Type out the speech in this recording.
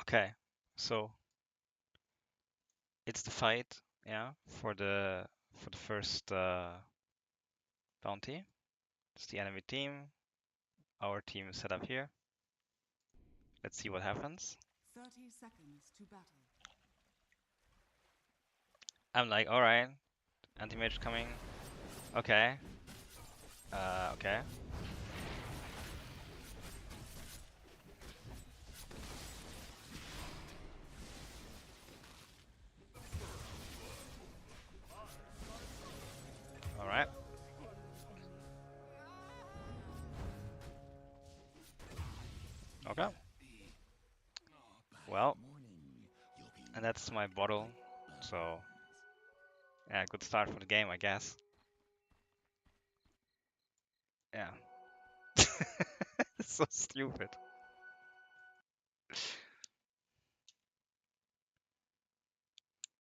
Okay, so it's the fight, yeah, for the first bounty. It's the enemy team. Our team is set up here. Let's see what happens. 30 seconds to battle. I'm like, all right, anti-mage coming. Okay. Okay. All right. Okay. Well, and that's my bottle. So, yeah, good start for the game, I guess. Yeah. It's so stupid.